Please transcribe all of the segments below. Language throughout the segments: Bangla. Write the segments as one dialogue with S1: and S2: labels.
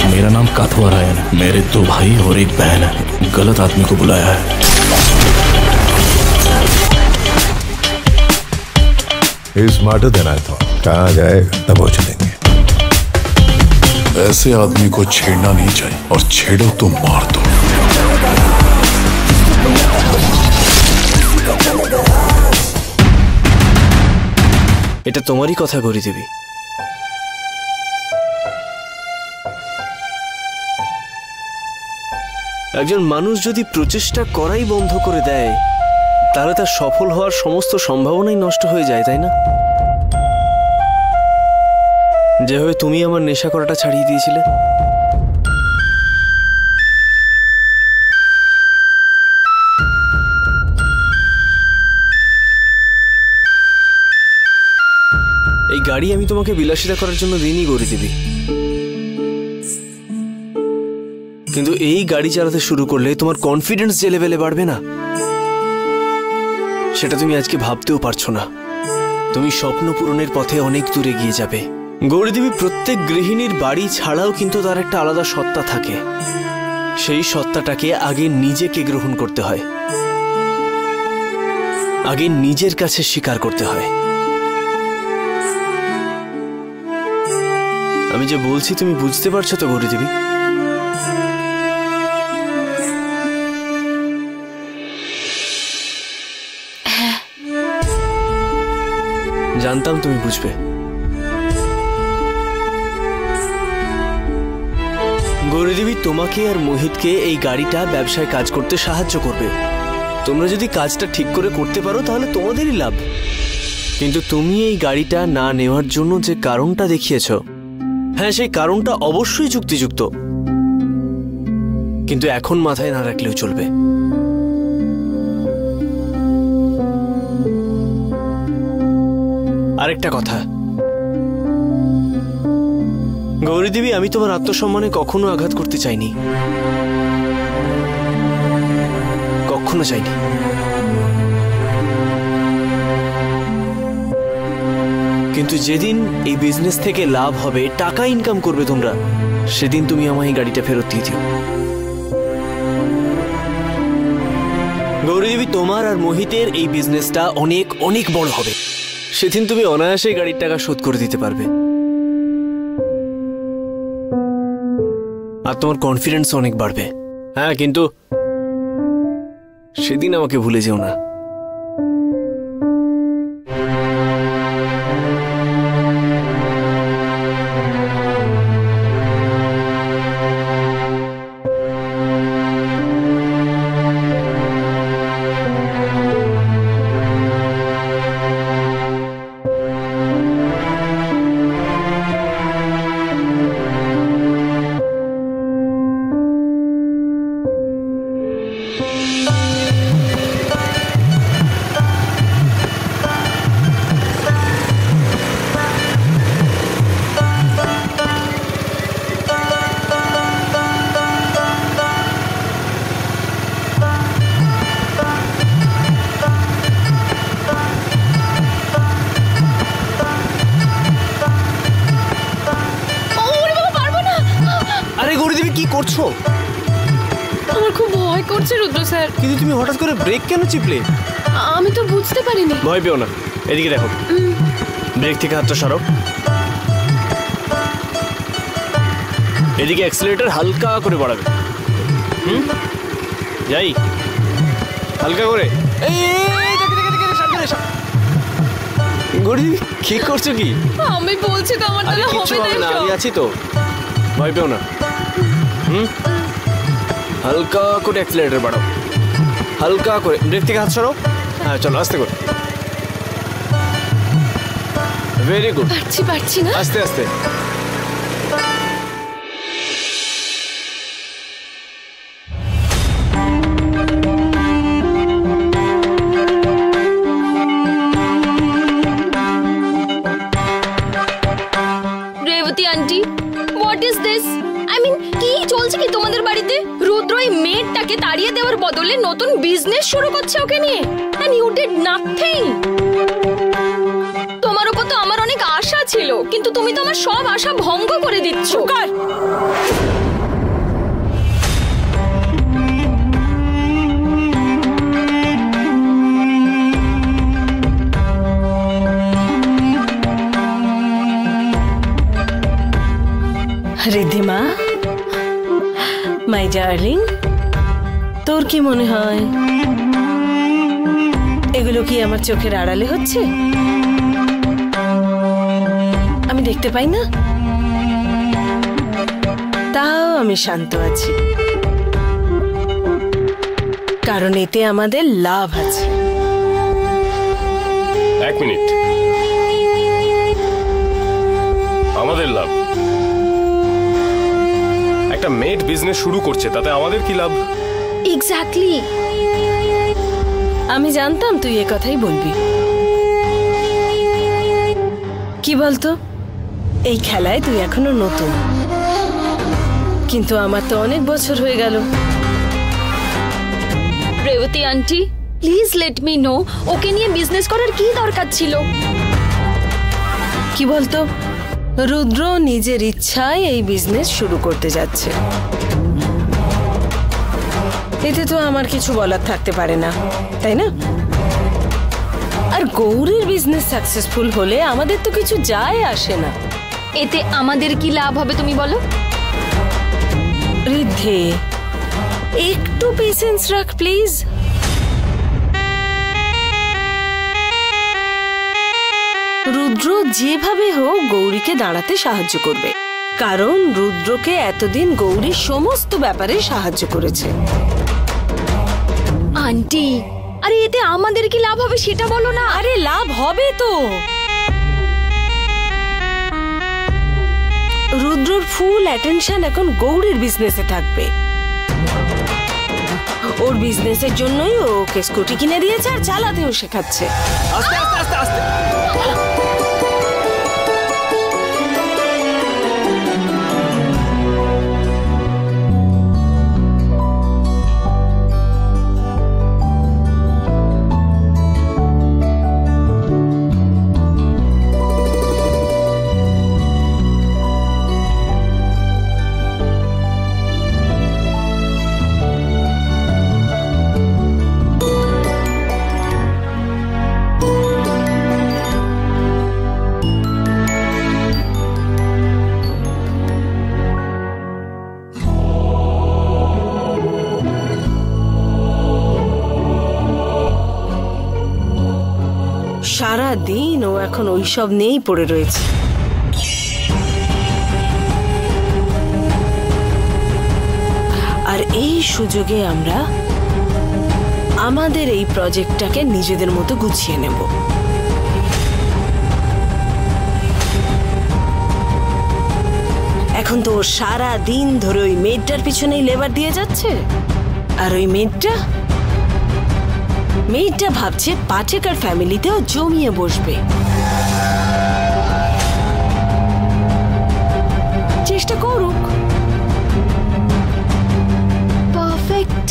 S1: मेरा नाम काथुआ रायन है। मेरे 2 भाई और 1 बहन है। गलत आदमी को बुलाया है।
S2: स्मार्टर देना था। कहाँ जाएगा तब वो चलेंगे।
S3: ऐसे आदमी को छेड़ना नहीं चाहिए, और छेड़ो तो मार दो।
S4: এটা তোমারই কথা গৌরী দেবী। একজন মানুষ যদি প্রচেষ্টা করাই বন্ধ করে দেয় তাহলে তার সফল হওয়ার সমস্ত সম্ভাবনাই নষ্ট হয়ে যায়, তাই না? যেভাবে তুমি আমার নেশা করাটা ছাড়িয়ে দিয়েছিলে। এই গাড়ি আমি তোমাকে বিলাসিতা করার জন্য দিইনি গৌরী দেবী, কিন্তু এই গাড়ি চালাতে শুরু করলে তোমার কনফিডেন্স যে লেভেলে বাড়বে না সেটা তুমি আজকে ভাবতেও পারছো না। তুমি স্বপ্ন পূরণের পথে অনেক দূরে গিয়ে যাবে। গৌরী দেবী, প্রত্যেক গৃহিণীর বাড়ি ছাড়াও কিন্তু তার একটা আলাদা সত্তা থাকে। সেই সত্তাটাকে আগে নিজেকে গ্রহণ করতে হয়, আগে নিজের কাছে স্বীকার করতে হয়। আমি যে বলছি তুমি বুঝতে পারছো তো গৌরী দেবী? জানতাম তুমি বুঝবে। গৌরী দেবী, তোমাকে আর মোহিতকে এই গাড়িটা ব্যবসায় কাজ করতে সাহায্য করবে। তোমরা যদি কাজটা ঠিক করে করতে পারো তাহলে তোমাদেরই লাভ। কিন্তু তুমি এই গাড়িটা না নেওয়ার জন্য যে কারণটা দেখিয়েছো, হ্যাঁ সেই কারণটা অবশ্যই যুক্তিযুক্ত, কিন্তু এখন মাথায় না রাখলেও চলবে। আরেকটা কথা গৌরী দেবী, আমি তোমার আত্মসম্মানে কখনো আঘাত করতে চাইনি, কখনো চাইনি। কিন্তু যেদিন এই বিজনেস থেকে লাভ হবে, টাকা ইনকাম করবে তোমরা, সেদিন তুমি আমায় এই গাড়িটা ফেরত দিয়ে দিও। গৌরী দেবী, তোমার আর মোহিতের এই বিজনেসটা অনেক অনেক বড় হবে। সেদিন তুমি অনায়াসে গাড়ির টাকা শোধ করে দিতে পারবে, আর তোমার কনফিডেন্স অনেক বাড়বে। হ্যাঁ, কিন্তু সেদিন আমাকে ভুলে যেও না। করছো?
S5: আমার খুব ভয় করছে রুদ্র স্যার।
S4: কিন্তু তুমি হঠাৎ করে ব্রেক কেন চিপলে?
S5: আমি তো বুঝতে পারিনি।
S4: ভয় পেও না, এদিকে দেখো। ব্রেক থেকে হাতটা সরাও। এদিকে অ্যাক্সিলারেটর হালকা করে বাড়াবে। যাই, হালকা করে। গড়ি কি করছো কি?
S5: আমি বলছি তো আমার দ্বারা হবে না।
S4: আমি আছি তো, ভয় পেও না। হালকা করে অ্যাক্সিলারেটর বাড়াও, হালকা করে। ব্রেক থেকে হাত সরাও। হ্যাঁ, চলো আস্তে করে। Very good.
S5: পারছি না।
S4: আস্তে আস্তে।
S5: Revati aunty, what is this? I mean, কি চলছে কি তোমাদের বাড়িতে? রুদ্র এই মেয়েটাকে তাড়িয়ে দেওয়ার বদলে নতুন বিজনেস শুরু করছে ওকে নিয়ে, and you did nothing. তোমার উপর তো আমার অনেক আশা ছিল, কিন্তু তুমি তো আমার সব আশা ভঙ্গ করে দিচ্ছ।
S6: রিদ্ধিমা, মাই ডার্লিং, তোর কি মনে হয় এগুলো কি আমার চোখের আড়ালে হচ্ছে? আমি দেখতে পাই না? তাও আমি শান্ত আছি, কারণ এতে আমাদের লাভ আছে।
S7: এক মিনিট, আমাদের লাভ? একটা মেড বিজনেস শুরু করছে, তাতে আমাদের কি লাভ?
S5: এক্স্যাক্টলি।
S6: আমি জানতাম তুই এ কথাই বলবি। কি বলতো, এই খেলায় তুই এখনো নতুন, কিন্তু আমার তো অনেক বছর হয়ে গেল।
S5: Revati aunty, please let me know, ওকে নিয়ে বিজনেস করার কি দরকার ছিল?
S6: কি বলতো, রুদ্র নিজের ইচ্ছায় এই বিজনেস শুরু করতে যাচ্ছে, এতে তো আমার কিছু বলার থাকতে পারে না, তাই না? আর গৌরীর বিজনেস সাকসেসফুল হলে আমাদের তো কিছু যায় আসে না।
S5: এতে আমাদের কি লাভ হবে তুমি বলো?
S6: রিদ্ধে, একটু পেশেন্স রাখ প্লিজ। রুদ্র যেভাবে হোক গৌরীকে দাঁড়াতে সাহায্য করবে, কারণ রুদ্রকে এতদিন গৌরীর সমস্ত ব্যাপারে সাহায্য করেছে।
S5: আন্টি, আরে এতে আমাদের কি লাভ হবে সেটা বলো না।
S6: আরে লাভ হবে তো। রুদ্রর ফুল অ্যাটেনশন এখন গৌরীর বিজনেসে থাকবে। ওর বিজনেসের জন্যই ওকে স্কুটি কিনে দিয়েছে আর চালাতেও শেখাচ্ছে।
S4: আস্তে আস্তে আস্তে আস্তে।
S6: সারাদিন ও এখন ওইসব নিয়েই পড়ে রয়েছে। আর এই সুযোগে আমরা আমাদের এই প্রজেক্টটাকে নিজেদের মতো গুছিয়ে নেব। এখন তো সারা দিন ধরে ওই মেয়েটার পিছনেই লেবার দিয়ে যাচ্ছে, আর ওই মেয়েটা ভাবছে পাঠেকার ফ্যামিলিতেও জমিয়ে বসবে। চেষ্টা করুক।
S5: পারফেক্ট।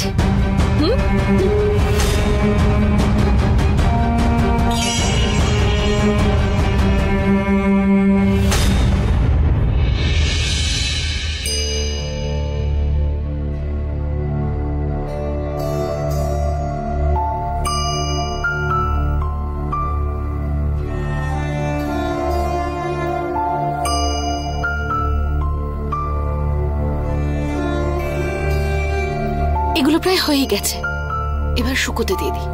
S5: এগুলো প্রায় হয়ে গেছে, এবার শুকোতে দিয়ে দিই।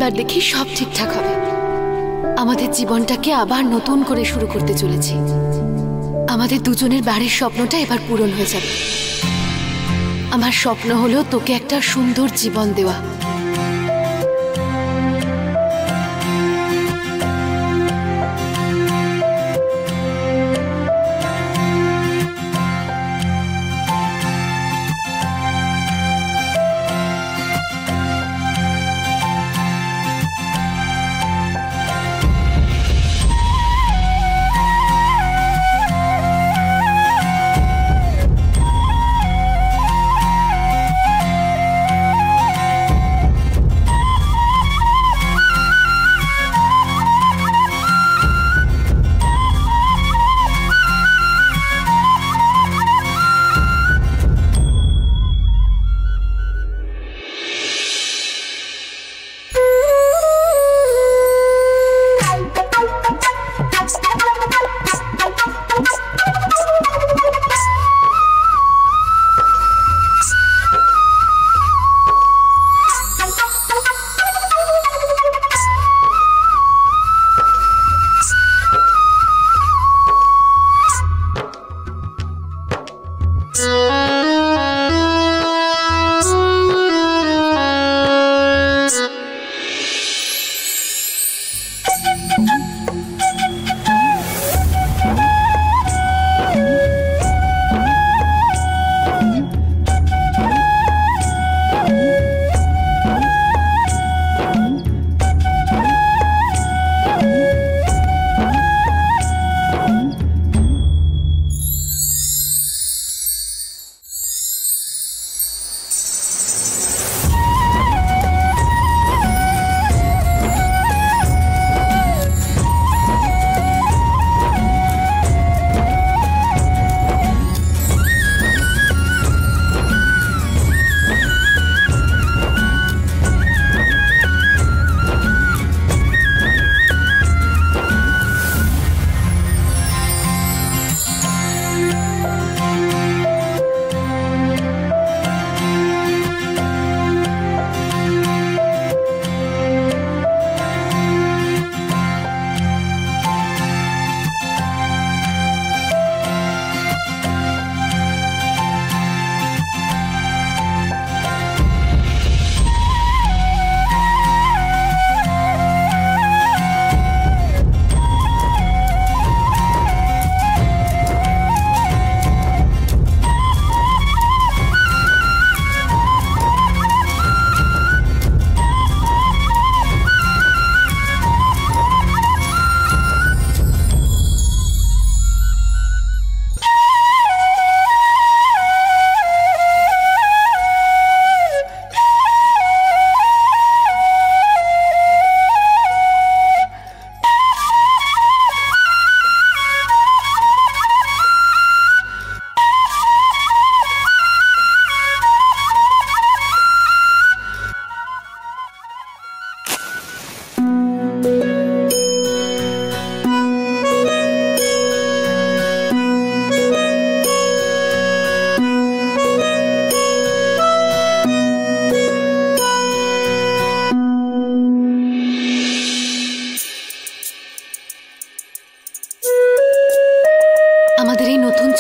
S8: এবার দেখি সব ঠিকঠাক হবে। আমাদের জীবনটাকে আবার নতুন করে শুরু করতে চলেছি। আমাদের দুজনের বাড়ির স্বপ্নটা এবার পূরণ হয়ে যাবে। আমার স্বপ্ন হলো তোকে একটা সুন্দর জীবন দেওয়া।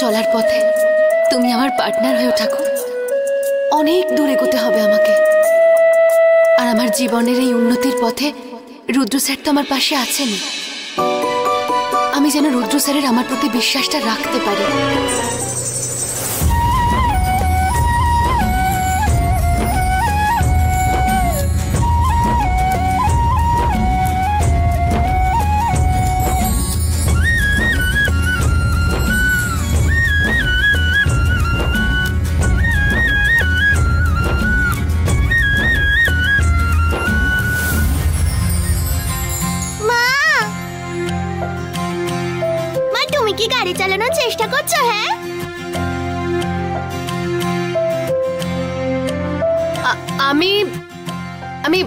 S8: চলার পথে তুমি আমার পার্টনার হয়ে থাকো। অনেক দূর এগোতে হবে আমাকে, আর আমার জীবনের এই উন্নতির পথে রুদ্র স্যার তো আমার পাশে আছেনই। আমি যেন রুদ্র স্যারের আমার প্রতি বিশ্বাসটা রাখতে পারি।
S9: চালানোর চেষ্টা করছো? হ্যাঁ,
S8: আমি আমি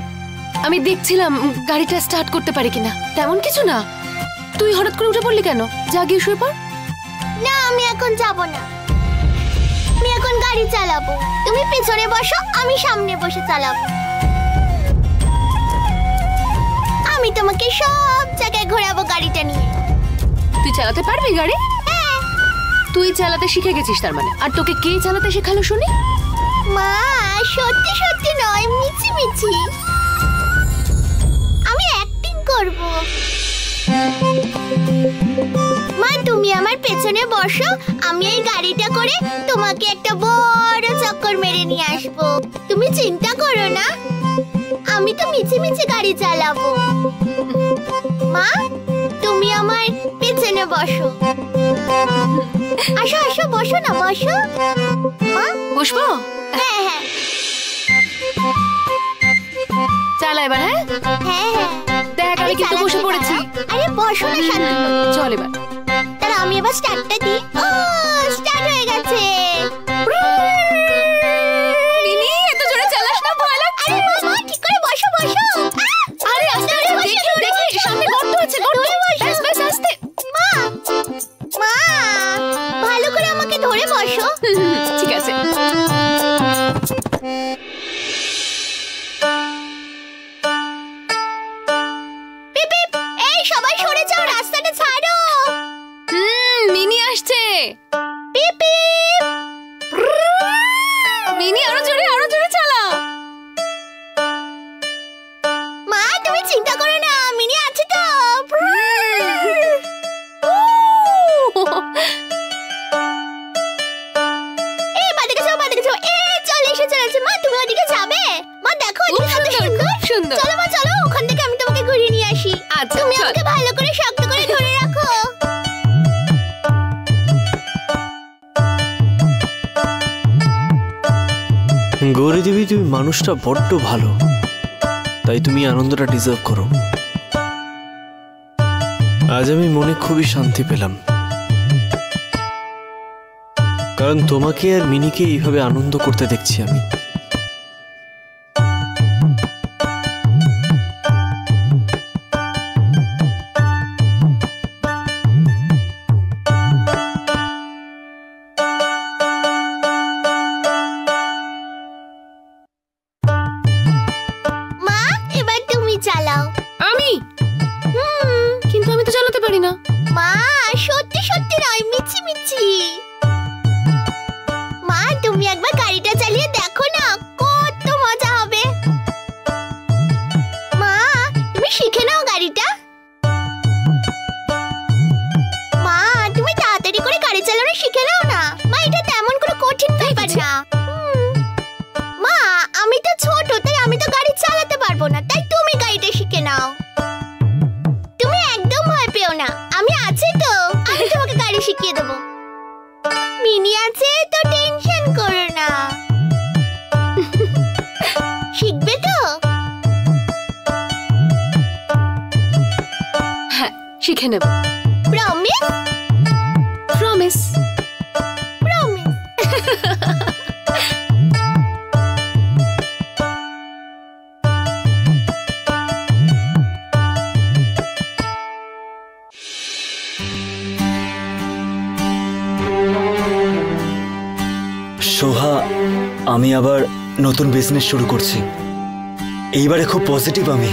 S8: আমি দেখছিলাম গাড়িটা স্টার্ট করতে পারি কিনা। তেমন কিছু না। তুই হঠাৎ করে উঠে পড়লি কেন? যা গিয়ে শুয়ে পড়।
S9: না, আমি এখন যাব না। আমি এখন গাড়ি চালাবো। তুমি পিছনে বসো, আমি সামনে বসে চালাবো। আমি তোমাকে সব জায়গায় ঘোরাবো গাড়িটা নিয়ে।
S8: তুই চালাতে পারবি গাড়ি? তুই চালাতে শিখে গেছিস তার মানে। আর তোকে কে চালাতে শেখালো শুনি?
S9: মা সত্যি সত্যি নয়, মিছি মিছি আমি অ্যাক্টিং করব। মা তুমি আমার পেছনে বসো, আমি এই গাড়িটা করে তোমাকে একটা বড় চক্কর মেরে নিয়ে আসবো। তুমি চিন্তা করো না, আমি তো মিছি মিছি গাড়ি চালাবো। মা তুমি আমার পেছনে বসো। আসো আসো বসো না, বসো। মা
S8: বসবো?
S9: হ্যাঁ হ্যাঁ
S8: চালা এবার। হ্যাঁ
S9: হ্যাঁ হ্যাঁ
S8: দেখ আমি কিন্তু বসে পড়েছি।
S9: আরে বসো না শান্তি।
S8: চল এবার।
S9: তাহলে আমি এবার স্টার্টটা দিই। ও স্টার্ট হয়ে গেছে।
S8: মিনি এত জোরে চালাস না, ভয় লাগছে।
S9: আরে মামা ঠিক করে বসো বসো।
S8: আরে আস্তে আস্তে দেখি দেখি, সামনে গর্ত আছে, গর্ত। ব্যাস ব্যাস আস্তে।
S9: মা মা ভালো করে আমাকে ধরে বসো।
S8: ঠিক আছে।
S9: পিপ পিপ, এই সবাই সরে যাও, রাস্তাটা ছাড়ো।
S8: মিনি আসছে।
S9: পিপ পিপ।
S8: মিনি আরো জোরে চালা।
S9: মা তুমি চিন্তা করো না, মিনি আছে তো। এই বাদিকে যাও, বাদিকে যাও। এই চলে এসেছে। মা তুমি ওদিকে যাবে? মা দেখো ওদিকে কত সুন্দর।
S8: সুন্দর।
S9: চলো মা চলো, ওখান থেকে আমি তোমাকে ঘুরিয়ে নিয়ে আসি।
S8: আচ্ছা,
S9: তুমি
S8: চল।
S9: আমাকে ভালো করে শক্ত করে ধরে রাখো।
S4: গৌরী দেবী, তুমি মানুষটা বড্ড ভালো, তাই তুমি আনন্দটা ডিজার্ভ করো। আজ আমি মনে খুবই শান্তি পেলাম, কারণ তোমাকে আর মিনিকে এইভাবে আনন্দ করতে দেখছি আমি।
S9: মা এবার তুমি চালাও।
S8: আমি? কিন্তু আমি তো চালাতে পারি না।
S9: মা সত্যি সত্যি নয়, মিছি মিছি। মা তুমি একবার গাড়িটা চালিয়ে দেখো না, কত মজা হবে। মা তুমি শিখে নাও গাড়িটা। মা তুমি তাড়াতাড়ি করে গাড়ি চালানো শিখে নাও না। মা এটা তেমন কোনো কঠিন ব্যাপার না। মা আমি তো ছোট, তাই আমি তো গাড়ি চালাতে পারবো না, তাই তুমি গাড়িটা শিখে নাও। তুমি একদম ভয় পেও না, আমি আছি তো, আমি তোমাকে গাড়ি শিখিয়ে দেবো। মিনি আছে তো টেনশন করো না। শিখবে তো?
S8: হ্যাঁ শিখে নেব।
S9: প্রমিস?
S8: প্রমিস।
S9: প্রমিস।
S10: সোহা, আমি আবার নতুন বিজনেস শুরু করছি। এইবারে খুব পজিটিভ আমি।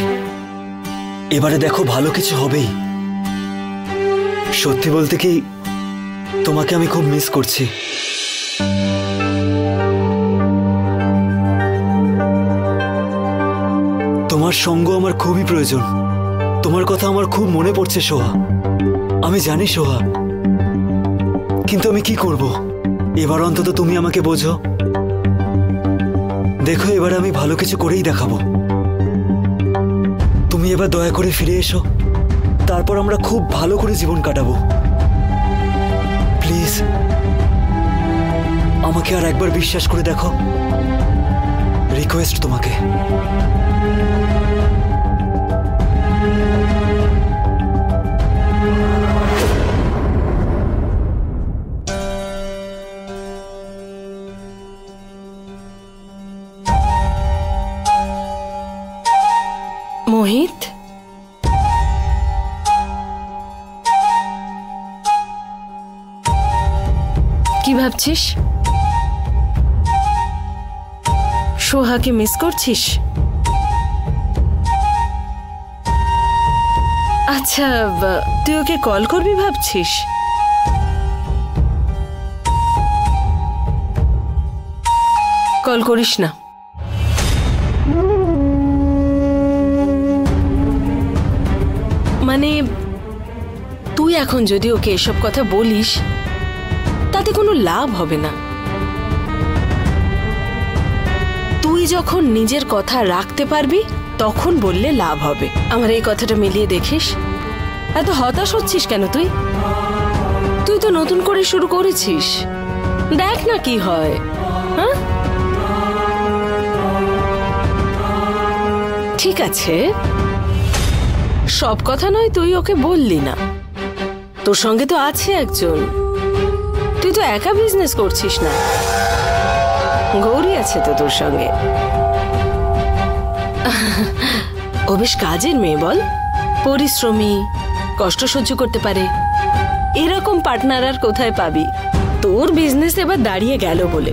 S10: এবারে দেখো ভালো কিছু হবেই। সত্যি বলতে কি, তোমাকে আমি খুব মিস করছি। তোমার সঙ্গ আমার খুবই প্রয়োজন। তোমার কথা আমার খুব মনে পড়ছে সোহা। আমি জানি সোহা, কিন্তু আমি কি করব? এবার অন্তত তুমি আমাকে বোঝো। দেখো এবার আমি ভালো কিছু করেই দেখাবো। তুমি এবার দয়া করে ফিরে এসো, তারপর আমরা খুব ভালো করে জীবন কাটাবো। প্লিজ আমাকে আর একবার বিশ্বাস করে দেখো, রিকোয়েস্ট তোমাকে।
S6: মোহিত, কি ভাবছিস? সোহাকে মিস করছিস? আচ্ছা তুই ওকে কল করবি ভাবছিস? কল করিস না। মানে তুই এখন যদি ওকে এসব কথা বলিস তাতে কোনো লাভ হবে না। তুই যখন নিজের কথা রাখতে পারবি তখন বললে লাভ হবে। আমার এই কথাটা মিলিয়ে দেখিস। এত হতাশ হচ্ছিস কেন তুই? তুই তো নতুন করে শুরু করেছিস, দেখ না কি হয়। হ্যাঁ ঠিক আছে, সব কথা নয় তুই ওকে বললি না, তোর সঙ্গে তো আছে একজন। তুই তো একা বিজনেস করছিস না, গৌরী আছে তো তোর সঙ্গে। ও বেশ কাজের মেয়ে, বল, পরিশ্রমী, কষ্ট সহ্য করতে পারে। এরকম পার্টনার আর কোথায় পাবি? তোর বিজনেস এবার দাঁড়িয়ে গেল বলে